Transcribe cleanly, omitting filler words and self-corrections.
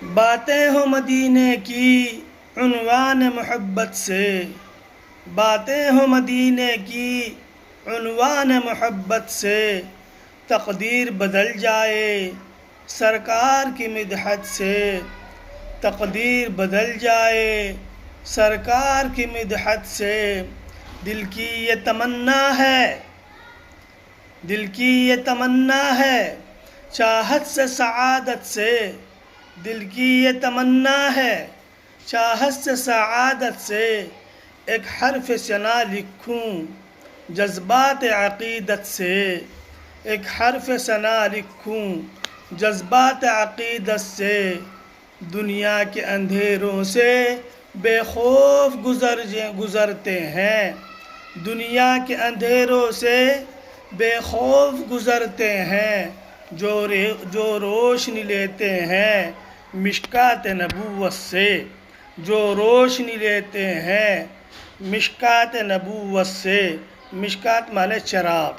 باتیں ہو مدینے کی عنوان محبت سے، باتیں ہو مدینے کی عنوان محبت سے، تقدیر بدل جائے سرکار کی مدحت سے، تقدیر بدل جائے سرکار کی مدحت سے۔ دل کی یہ تمنا ہے، دل کی یہ تمنا ہے چاہت سے سعادت سے، دل کی یہ تمنا ہے چاہت سے سعادت سے، ایک حرف ثنا لکھوں جذبات عقیدت سے، ایک حرف ثنا لکھوں جذبات عقیدت سے۔ دنیا کے اندھیروں سے بے خوف گزرتے ہیں، دنیا کے اندھیروں سے بے خوف گزرتے ہیں، جو روشنی لیتے ہیں مشکات نبوت سے، جو روشنی لیتے ہیں مشکات نبوت سے۔ مشکات مانے چراغ۔